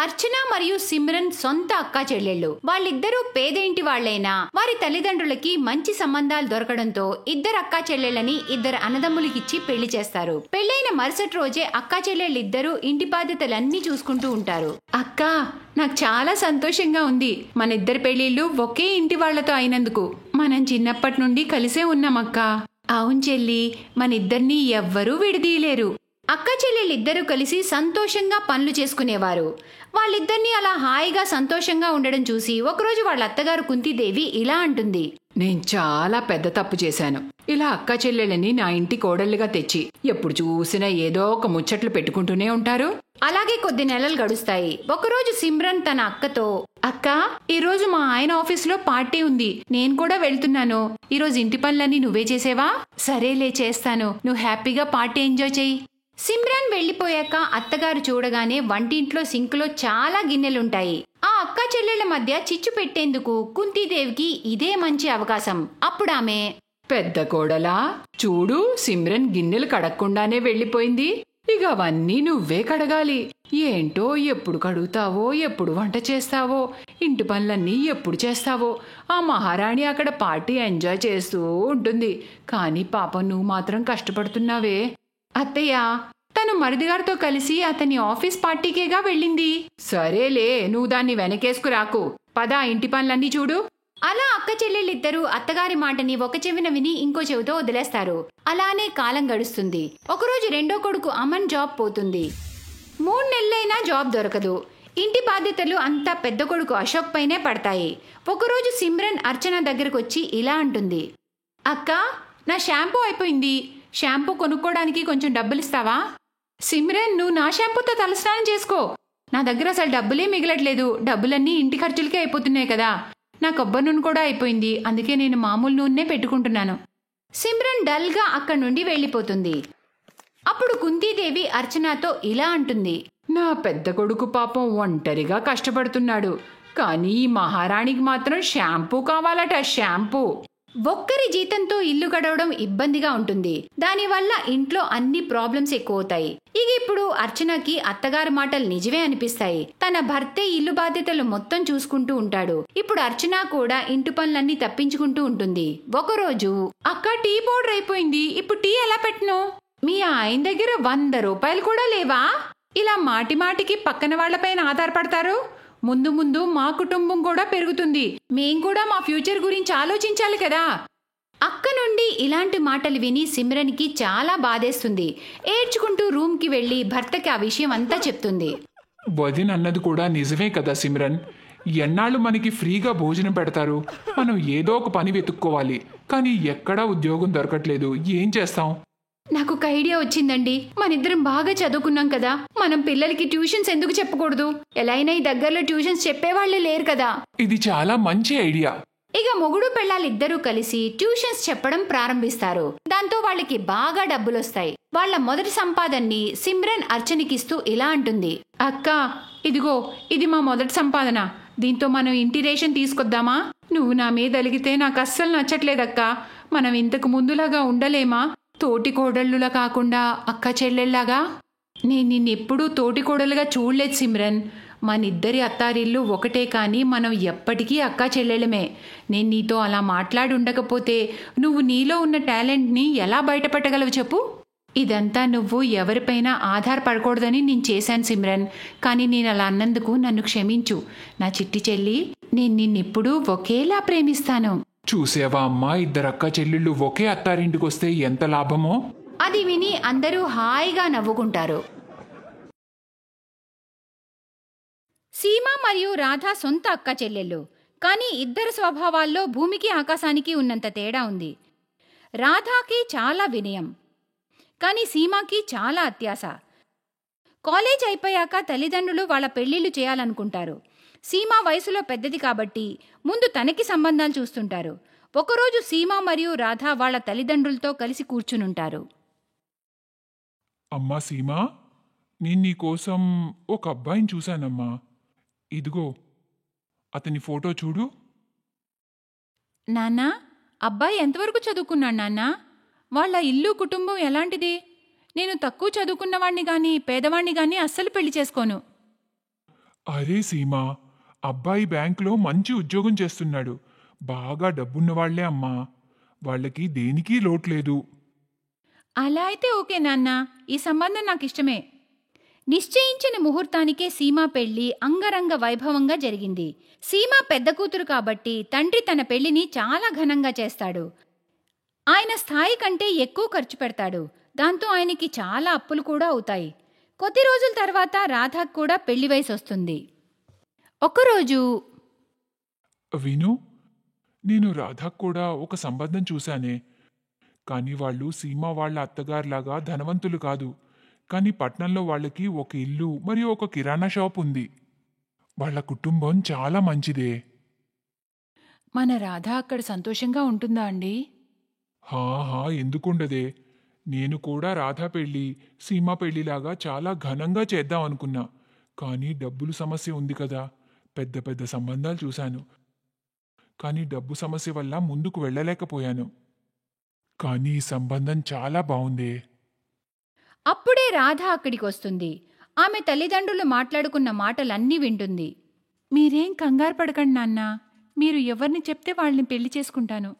అర్చన మరియు సిమ్రన్ సొంత అక్కా చెల్లెళ్ళు. వాళ్ళిద్దరూ పేదేంటి వాళ్లైనా వారి తల్లిదండ్రులకి మంచి సంబంధాలు దొరకడంతో ఇద్దరు అక్కా చెల్లెళ్ళని ఇద్దరు అన్నదమ్ములకిచ్చి పెళ్లి చేస్తారు. పెళ్లైన మరుసటి రోజే అక్కా చెల్లెళ్ళిద్దరూ ఇంటి బాధ్యతలన్నీ చూసుకుంటూ ఉంటారు. అక్కా, నాకు చాలా సంతోషంగా ఉంది. మన ఇద్దరు పెళ్లిళ్ళు ఒకే ఇంటి వాళ్లతో అయినందుకు. మనం చిన్నప్పటి నుండి కలిసే ఉన్నామక్కా. అవును చెల్లి, మన ఇద్దరినీ ఎవ్వరూ విడదీయలేరు. అక్క చెల్లెళ్ళిద్దరూ కలిసి సంతోషంగా పనులు చేసుకునేవారు. వాళ్ళిద్దరినీ అలా హాయిగా సంతోషంగా ఉండడం చూసి ఒకరోజు వాళ్ళ అత్తగారు కుంతీదేవి ఇలా అంటుంది. నేను చాలా పెద్ద తప్పు చేశాను. ఇలా అక్క చెల్లెళ్ళని నా ఇంటి కోడళ్ళుగా తెచ్చి ఎప్పుడు చూసినా ఏదో ఒక ముచ్చట్లు పెట్టుకుంటూనే ఉంటారు. అలాగే కొద్ది నెలలు గడుస్తాయి. ఒకరోజు సిమ్రన్ తన అక్కతో, అక్క, ఈరోజు మా ఆయన ఆఫీసులో పార్టీ ఉంది. నేను కూడా వెళ్తున్నాను. ఈరోజు ఇంటి పనులన్నీ నువ్వే చేసేవా? సరేలే, చేస్తాను. నువ్వు హ్యాపీగా పార్టీ ఎంజాయ్ చెయ్యి. సిమ్రన్ వెళ్లిపోయాక అత్తగారు చూడగానే వంటింట్లో సింకులో చాలా గిన్నెలుంటాయి. ఆ అక్క చెల్లెళ్ల మధ్య చిచ్చు పెట్టేందుకు కుంతీదేవికి ఇదే మంచి అవకాశం. అప్పుడామె, పెద్ద కోడలా, చూడు, సిమ్రన్ గిన్నెలు కడగకుండానే వెళ్లిపోయింది. ఇక అవన్నీ నువ్వే కడగాలి. ఏంటో, ఎప్పుడు కడుగుతావో, ఎప్పుడు వంట చేస్తావో, ఇంటి పనులన్నీ ఎప్పుడు చేస్తావో. ఆ మహారాణి అక్కడ పార్టీ ఎంజాయ్ చేస్తూ ఉంటుంది. కానీ పాపం నువ్వు మాత్రం కష్టపడుతున్నావే. అత్తయ్య, తను మరిదిగారితో కలిసి అతని ఆఫీస్ పార్టీకేగా వెళ్ళింది. సరేలే, నువ్వు దాన్ని వెనకేసుకురాకు. పద, ఇంటి పనులన్నీ చూడు. అలా అక్క చెల్లెళ్ళిద్దరూ అత్తగారి మాటని ఒక చెవిన విని ఇంకో చెవితో వదిలేస్తారు. అలానే కాలం గడుస్తుంది. ఒకరోజు రెండో కొడుకు అమన్ జాబ్ పోతుంది. 3 నెలలైనా జాబ్ దొరకదు. ఇంటి బాధ్యతలు అంతా పెద్ద కొడుకు అశోక్ పైనే పడతాయి. ఒకరోజు సిమ్రన్ అర్చన దగ్గరకు వచ్చి ఇలా అంటుంది. అక్క, నా షాంపూ అయిపోయింది. షాంపూ కొనుక్కోవడానికి కొంచెం డబ్బులిస్తావా? సిమ్రన్, నువ్వు నా షాంపూతో తలస్నానం చేసుకో. నా దగ్గర అసలు డబ్బులే మిగలట్లేదు. డబ్బులన్నీ ఇంటి ఖర్చులకే అయిపోతున్నాయి కదా. నా కొబ్బరి నూనె కూడా అయిపోయింది. అందుకే నేను మామూలు నూనె పెట్టుకుంటున్నాను. సిమ్రన్ డల్గా అక్కడి నుండి వెళ్ళిపోతుంది. అప్పుడు కుంతీదేవి అర్చనతో ఇలా అంటుంది. నా పెద్ద కొడుకు పాపం ఒంటరిగా కష్టపడుతున్నాడు. కానీ ఈ మహారాణికి మాత్రం షాంపూ కావాలట, షాంపూ. ఒక్కరి జీతంతో ఇల్లు గడవడం ఇబ్బందిగా ఉంటుంది. దానివల్ల ఇంట్లో అన్ని ప్రాబ్లమ్స్ ఎక్కువవుతాయి. ఇక ఇప్పుడు అర్చనకి అత్తగారి మాటలు నిజమే అనిపిస్తాయి. తన భర్తే ఇల్లు బాధ్యతలు మొత్తం చూసుకుంటూ ఉంటాడు. ఇప్పుడు అర్చన కూడా ఇంటి పనులన్నీ తప్పించుకుంటూ ఉంటుంది. ఒకరోజు, అక్క, టీ పౌడర్ అయిపోయింది. ఇప్పుడు టీ ఎలా పెట్టను? మీ ఆయన దగ్గర 100 రూపాయలు కూడా లేవా? ఇలా మాటి మాటికి పక్కన వాళ్లపైన ఆధారపడతారు. ముందు ముందు మా కుటుంబం కూడా పెరుగుతుంది. మేం కూడా మా ఫ్యూచర్ గురించి ఆలోచించాలి కదా. అక్క నుండి ఇలాంటి మాటలు విని సిమ్రన్కి చాలా బాధేస్తుంది. ఏడ్చుకుంటూ రూమ్కి వెళ్లి భర్తకి ఆ విషయం అంతా చెప్తుంది. వదిన అన్నది కూడా నిజమే కదా సిమ్రన్. ఎన్నాళ్ళు మనకి ఫ్రీగా భోజనం పెడతారు? మనం ఏదో ఒక పని వెతుక్కోవాలి. కానీ ఎక్కడా ఉద్యోగం దొరకట్లేదు. ఏం చేస్తాం? నాకు ఒక ఐడియా వచ్చిందండి. మనిద్దరం బాగా చదువుకున్నాం కదా. మనం పిల్లలకి ట్యూషన్స్ ఎందుకు చెప్పకూడదు? ఎలా అయినా ఈ దగ్గరలో ట్యూషన్స్ చెప్పేవాళ్లే లేరు కదా. ఇది చాలా మంచి ఐడియా. ఇక మొగుడు పెళ్ళాలిద్దరూ కలిసి ట్యూషన్స్ చెప్పడం ప్రారంభిస్తారు. దాంతో వాళ్ళకి బాగా డబ్బులొస్తాయి. వాళ్ళ మొదటి సంపాదనని సిమ్రన్ అర్చనకిస్తూ ఇలా అంటుంది. అక్క, ఇదిగో, ఇది మా మొదటి సంపాదన. దీంతో మనం ఇంటి రేషన్ తీసుకొద్దామా? నువ్వు నా మీద అలిగితే నాకు అస్సలు నచ్చట్లేదక్క. మనం ఇంతకు ముందులాగా ఉండలేమా? తోటి కోడళ్ళులా కాకుండా అక్క చెల్లెళ్లాగా. నేను నిన్నెప్పుడూ తోటి కోడలుగా చూడలేదు సిమ్రన్. మనిద్దరి అత్తారిల్లు ఒకటే, కానీ మనం ఎప్పటికీ అక్కా చెల్లెళ్ళమే. నేను నీతో అలా మాట్లాడి ఉండకపోతే నువ్వు నీలో ఉన్న టాలెంట్ని ఎలా బయటపెట్టగలవు చెప్పు? ఇదంతా నువ్వు ఎవరిపైనా ఆధారపడకూడదని నేను చేశాను సిమ్రన్. కానీ నేను అలా అన్నందుకు నన్ను క్షమించు. నా చిట్టి చెల్లి, నేను నిన్నెప్పుడూ ఒకేలా ప్రేమిస్తాను. చూసావా అమ్మా, ఇద్దరు అక్క చెల్లెళ్ళు ఒకే అత్తారింటికి వస్తే ఎంత లాభమో. అది విని అందరూ హాయిగా నవ్వుకుంటారు. సీమ మరియు రాధ సొంత అక్క చెల్లెళ్ళు. కానీ ఇద్దరు స్వభావాల్లో భూమికి ఆకాశానికి ఉన్నంత తేడా ఉంది. రాధాకి చాలా వినయం, కానీ సీమాకి చాలా అత్యాశ. కాలేజ్ అయిపోయాక తల్లిదండ్రులు వాళ్ళ పెళ్లిళ్లు చేయాలనుకుంటారు. సీమ వయసులో పెద్దది కాబట్టి ముందు తనకి సంబంధాలు చూస్తుంటారు. ఒకరోజు సీమ మరియు రాధ వాళ్ళ తల్లిదండ్రులతో కలిసి కూర్చునుంటారు. అమ్మా సీమా, నేను నీకోసం ఒక అబ్బాయిని చూశానమ్మా. ఇదిగో, అతని ఫోటో చూడు. నాన్నా, అబ్బాయి ఎంతవరకు చదువుకున్నాడు నాన్నా? వాళ్ళ ఇల్లు కుటుంబం ఎలాంటిది? నేను తక్కువ చదువుకున్నవాణ్ణి గాని పేదవాణ్ణి గాని అస్సలు పెళ్లి చేసుకోను. అరే సీమా, అబ్బాయి బ్యాంకులో మంచి ఉద్యోగం చేస్తున్నాడు. బాగా డబ్బున్న వాళ్లే అమ్మా. వాళ్ళకి దేనికి లోట్లేదు. అలా అయితే ఓకే నాన్న, ఈ సంబంధం నాకు ఇష్టమే. నిశ్చయించిన ముహూర్తానికే సీమా పెళ్లి అంగరంగ వైభవంగా జరిగింది. సీమా పెద్ద కూతురు కాబట్టి తండ్రి తన పెళ్లిని చాలా ఘనంగా చేస్తాడు. ఆయన స్థాయి కంటే ఎక్కువ ఖర్చు పెడతాడు. దాంతో ఆయనకి చాలా అప్పులు కూడా అవుతాయి. కొద్ది రోజుల తర్వాత రాధాకు కూడా పెళ్లి వయసు వస్తుంది. ఒకరోజు విను, నేను రాధాకు కూడా ఒక సంబంధం చూశానే. కానీ వాళ్ళు సీమా వాళ్ళ అత్తగారిలాగా ధనవంతులు కాదు. కానీ పట్నంలో వాళ్ళకి ఒక ఇల్లు మరియు ఒక కిరాణా షాప్ ఉంది. వాళ్ళ కుటుంబం చాలా మంచిదే. మన రాధ అక్కడ సంతోషంగా ఉంటుందా అండి? హా, ఎందుకుండదే. నేను కూడా రాధా పెళ్ళి సీమా పెళ్లిలాగా చాలా ఘనంగా చేద్దాం అనుకున్నా. కానీ డబ్బులు సమస్య ఉంది కదా. పెద్ద పెద్ద సంబంధాలు చూశాను. కానీ డబ్బు సమస్య వల్ల ముందుకు వెళ్ళలేకపోయాను. కానీ ఈ సంబంధం చాలా బావుందే. అప్పుడే రాధ అక్కడికి వస్తుంది. ఆమె తల్లిదండ్రులు మాట్లాడుకున్న మాటలన్నీ వింటుంది. మీరేం కంగారు పడకండి నాన్న, మీరు ఎవరిని చెప్తే వాళ్ళని పెళ్లి చేసుకుంటాను.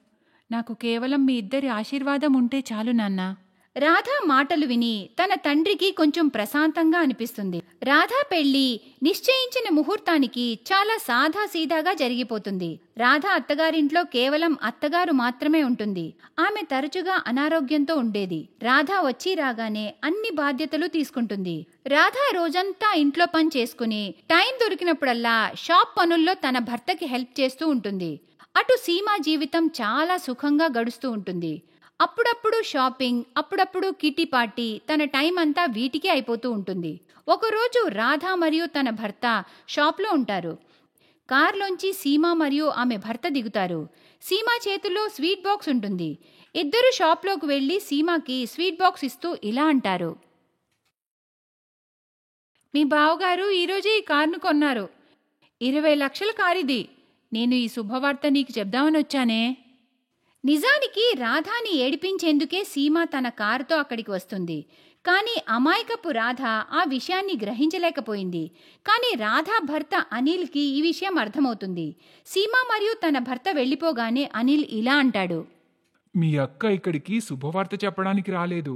నాకు కేవలం మీ ఇద్దరి ఆశీర్వాదం ఉంటే చాలు నాన్న. రాధా మాటలు విని తన తండ్రికి కొంచెం ప్రశాంతంగా అనిపిస్తుంది. రాధా పెళ్లి నిశ్చయించిన ముహూర్తానికి చాలా సాదాసీదాగా జరిగిపోతుంది. రాధా అత్తగారింట్లో కేవలం అత్తగారు మాత్రమే ఉంటుంది. ఆమె తరచుగా అనారోగ్యంతో ఉండేది. రాధా వచ్చి రాగానే అన్ని బాధ్యతలు తీసుకుంటుంది. రాధా రోజంతా ఇంట్లో పని చేసుకుని టైం దొరికినప్పుడల్లా షాప్ పనుల్లో తన భర్తకి హెల్ప్ చేస్తూ ఉంటుంది. అటు సీమా జీవితం చాలా సుఖంగా గడుస్తూ ఉంటుంది. అప్పుడప్పుడు షాపింగ్, అప్పుడప్పుడు కిటీ పార్టీ, తన టైం అంతా వీటికే అయిపోతూ ఉంటుంది. ఒకరోజు రాధా మరియు తన భర్త షాప్లో ఉంటారు. కార్లోంచి సీమా మరియు ఆమె భర్త దిగుతారు. సీమా చేతిలో స్వీట్ బాక్స్ ఉంటుంది. ఇద్దరు షాప్లోకి వెళ్లి సీమాకి స్వీట్ బాక్స్ ఇస్తూ ఇలా అంటారు. మీ బావగారు ఈరోజే ఈ కారును కొన్నారు. 20 లక్షల కారిది. నేను ఈ శుభవార్త నీకు చెప్దామని వచ్చానే. నిజానికి రాధాని ఏడిపించేందుకే సీమా తన కారుతో అక్కడికి వస్తుంది. కానీ అమాయకపు రాధ ఆ విషయాన్ని గ్రహించలేకపోయింది. కానీ రాధా భర్త అనిల్కి ఈ విషయం అర్థమవుతుంది. సీమా మరియు తన భర్త వెళ్ళిపోగానే అనిల్ ఇలా అంటాడు. మీ అక్క ఇక్కడికి శుభవార్త చెప్పడానికి రాలేదు.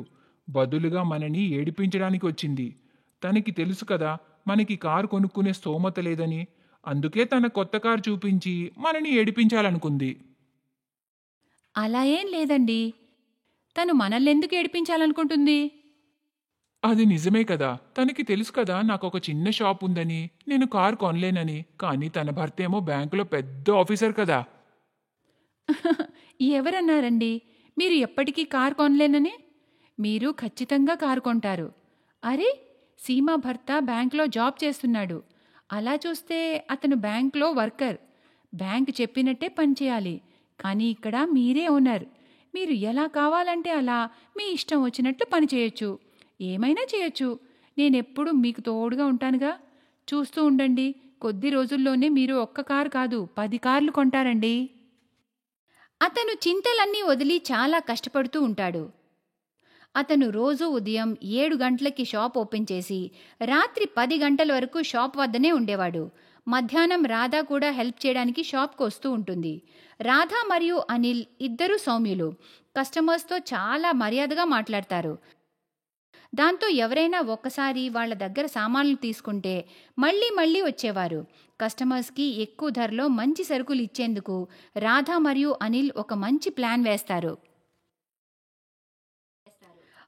బదులుగా మనని ఏడిపించడానికి వచ్చింది. తనకి తెలుసు కదా మనకి కారు కొనుక్కునే స్తోమత లేదని. అందుకే తన కొత్త కారు చూపించి మనని ఏడిపించాలనుకుంది. అలా ఏం లేదండి. తను మనల్ని ఎందుకు ఏడిపించాలనుకుంటుంది? అది నిజమే కదా. తనకి తెలుసు కదా నాకొక చిన్న షాప్ ఉందని, నేను కారు కొనలేనని. కానీ తన భర్తేమో బ్యాంకులో పెద్ద ఆఫీసర్ కదా. ఎవరన్నారండి మీరు ఎప్పటికీ కారు కొనలేనని? మీరు ఖచ్చితంగా కారు కొంటారు. అరే, సీమా భర్త బ్యాంకులో జాబ్ చేస్తున్నాడు. అలా చూస్తే అతను బ్యాంకులో వర్కర్. బ్యాంక్ చెప్పినట్టే పనిచేయాలి. కానీ ఇక్కడ మీరే ఓనర్. మీరు ఎలా కావాలంటే అలా మీ ఇష్టం వచ్చినట్లు పని చేయొచ్చు. ఏమైనా చేయొచ్చు. నేనెప్పుడు మీకు తోడుగా ఉంటానుగా. చూస్తూ ఉండండి, కొద్ది రోజుల్లోనే మీరు ఒక్క కారు కాదు 10 కార్లు కొంటారండి. అతను చింతలన్నీ వదిలి చాలా కష్టపడుతూ ఉంటాడు. అతను రోజూ ఉదయం 7 గంటలకి షాప్ ఓపెన్ చేసి రాత్రి 10 గంటల వరకు షాప్ వద్దనే ఉండేవాడు. మధ్యాహ్నం రాధా కూడా హెల్ప్ చేయడానికి షాప్కు వస్తూ ఉంటుంది. రాధా మరియు అనిల్ ఇద్దరూ సౌమ్యులు. కస్టమర్స్తో చాలా మర్యాదగా మాట్లాడతారు. దాంతో ఎవరైనా ఒక్కసారి వాళ్ళ దగ్గర సామాన్లు తీసుకుంటే మళ్ళీ మళ్ళీ వచ్చేవారు. కస్టమర్స్కి ఎక్కువ ధరలో మంచి సరుకులు ఇచ్చేందుకు రాధా మరియు అనిల్ ఒక మంచి ప్లాన్ వేస్తారు.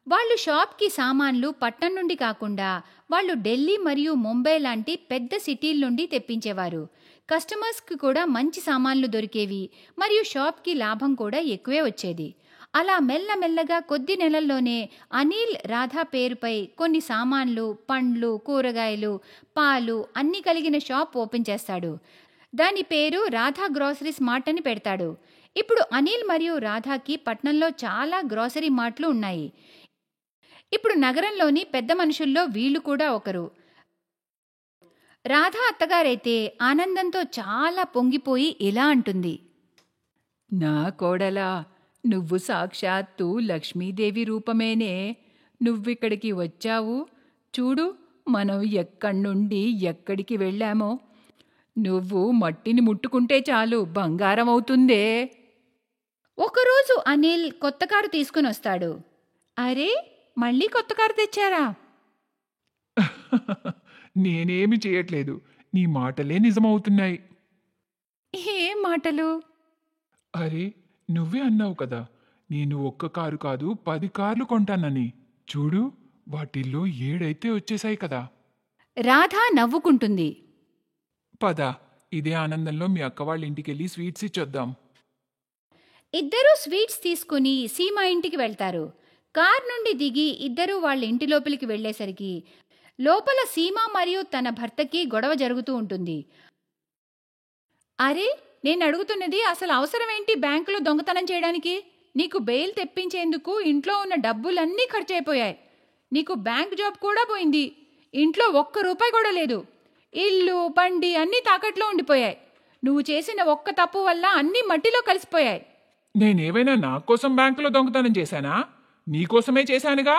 వాళ్ళు షాప్కి సామాన్లు పట్నం నుండి కాకుండా వాళ్ళు ఢిల్లీ మరియు ముంబై లాంటి పెద్ద సిటీల నుండి తెప్పించేవారు. కస్టమర్స్కి కూడా మంచి సామాన్లు దొరికేవి మరియు షాప్కి లాభం కూడా ఎక్కువే వచ్చేది. అలా మెల్లమెల్లగా కొద్ది నెలల్లోనే అనిల్ రాధా పేరుపై కొన్ని సామాన్లు, పండ్లు, కూరగాయలు, పాలు అన్నీ కలిగిన షాప్ ఓపెన్ చేస్తాడు. దాని పేరు రాధా గ్రోసరీస్ మార్ట్ అని పెడతాడు. ఇప్పుడు అనిల్ మరియు రాధాకి పట్నంలో చాలా గ్రోసరీ మార్ట్లు ఉన్నాయి. ఇప్పుడు నగరంలోని పెద్ద మనుషుల్లో వీళ్ళు కూడా ఒకరు. రాధా అత్తగారైతే ఆనందంతో చాలా పొంగిపోయి ఇలా అంటుంది. నా కోడలా, నువ్వు సాక్షాత్తు లక్ష్మీదేవి రూపమేనే. నువ్విక్కడికి వచ్చావు. చూడు, మనం ఎక్కడి నుండి ఎక్కడికి వెళ్ళామో. నువ్వు మట్టిని ముట్టుకుంటే చాలు బంగారం అవుతుందే. ఒకరోజు అనిల్ కొత్త కారు తీసుకుని వస్తాడు. అరే, మళ్ళీ కొత్త కారు తెచ్చారా? నేనేమి చేయట్లేదు, నీ మాటలే నిజమవుతున్నాయి. ఏం మాటలు? అరే, నువ్వే అన్నావు కదా నేను ఒక్క కారు కాదు 10 కార్లు కొంటానని. చూడు, వాటిల్లో 7 అయితే వచ్చేసాయి కదా. రాధ నవ్వుకుంటుంది. పద, ఇదే ఆనందంలో మీ అక్క వాళ్ళ ఇంటికెళ్ళి స్వీట్స్ ఇచ్చొద్దాం. ఇద్దరూ స్వీట్స్ తీసుకుని సీమా ఇంటికి వెళ్తారు. కార్ నుండి దిగి ఇద్దరూ వాళ్ళ ఇంటి లోపలికి వెళ్లేసరికి లోపల సీమా మరియు తన భర్తకి గొడవ జరుగుతూ ఉంటుంది. అరే, నేను అడుగుతున్నది అసలు అవసరమేంటి బ్యాంకులో దొంగతనం చేయడానికి? నీకు బెయిల్ తెప్పించేందుకు ఇంట్లో ఉన్న డబ్బులన్నీ ఖర్చయిపోయాయి. నీకు బ్యాంక్ జాబ్ కూడా పోయింది. ఇంట్లో ₹1 కూడా లేదు. ఇల్లు బండి అన్నీ తాకట్లో ఉండిపోయాయి. నువ్వు చేసిన ఒక్క తప్పు వల్ల అన్నీ మట్టిలో కలిసిపోయాయి. నేనేమైనా నా కోసం బ్యాంకులో దొంగతనం చేశానా? నీకోసమే చేశానుగా.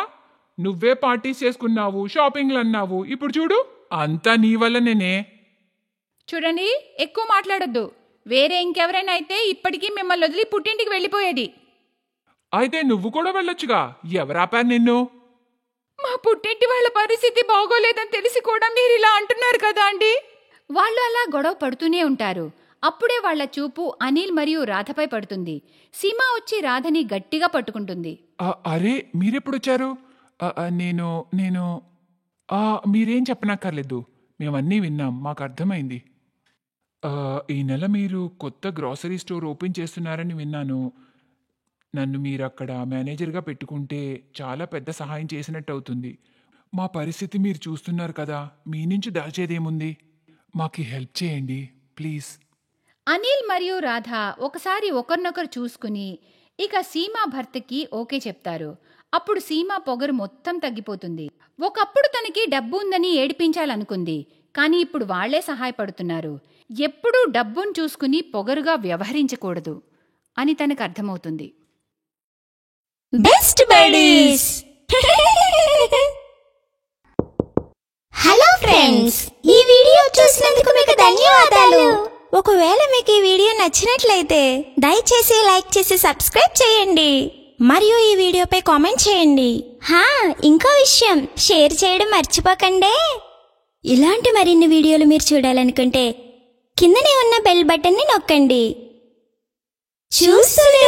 నువ్వే పార్టీస్ చేసుకున్నావు, షాపింగ్లు అన్నావు. ఇప్పుడు చూడు, అంతా నీ వల్లనేనే. చూడండి, ఎక్కువ మాట్లాడొద్దు. వేరే ఇంకెవరైనా అయితే ఇప్పటికీ మిమ్మల్ని వదిలి పుట్టింటికి వెళ్ళిపోయేది. అయితే నువ్వు కూడా వెళ్ళొచ్చుగా, ఎవరాపారు నిన్ను? మా పుట్టింటి వాళ్ళ పరిస్థితి బాగోలేదని తెలిసి కూడా మీరు ఇలా అంటున్నారు కదా అండి. వాళ్ళు అలా గొడవ పడుతూనే ఉంటారు. అప్పుడే వాళ్ల చూపు అనిల్ మరియు రాధపై పడుతుంది. సీమా వచ్చి రాధని గట్టిగా పట్టుకుంటుంది. అరే, మీరెప్పుడొచ్చారు? నేను నేను మీరేం చెప్పనక్కర్లేదు, మేమన్నీ విన్నాం, మాకు అర్థమైంది. ఈ నెల మీరు కొత్త గ్రాసరీ స్టోర్ ఓపెన్ చేస్తున్నారని విన్నాను. నన్ను మీరు అక్కడ మేనేజర్గా పెట్టుకుంటే చాలా పెద్ద సహాయం చేసినట్టు అవుతుంది. మా పరిస్థితి మీరు చూస్తున్నారు కదా, మీ నుంచి దాచేదేముంది? మాకు హెల్ప్ చేయండి ప్లీజ్. అనిల్ మరియు రాధ ఒకసారి ఒకరినొకరు చూసుకుని ఇక సీమా భర్తకి ఓకే చెప్తారు. అప్పుడు సీమా పొగరు మొత్తం తగ్గిపోతుంది. ఒకప్పుడు తనకి డబ్బు ఉందని ఏడిపించాలనుకుంది, కానీ ఇప్పుడు వాళ్లే సహాయపడుతున్నారు. ఎప్పుడూ డబ్బును చూసుకుని పొగరుగా వ్యవహరించకూడదు అని తనకు అర్థమవుతుంది. Best buddies. హలో ఫ్రెండ్స్, ఈ వీడియో చూసినందుకు మీకు ధన్యవాదాలు. ఒకవేళ మీకు ఈ వీడియో నచ్చినట్లయితే దయచేసి లైక్ చేసి సబ్స్క్రైబ్ చేయండి మరియు ఈ వీడియోపై కామెంట్ చేయండి. ఇంకో విషయం, షేర్ చేయడం మర్చిపోకండి. ఇలాంటి మరిన్ని వీడియోలు మీరు చూడాలనుకుంటే కిందనే ఉన్న బెల్ బటన్ని నొక్కండి. చూస్తూనే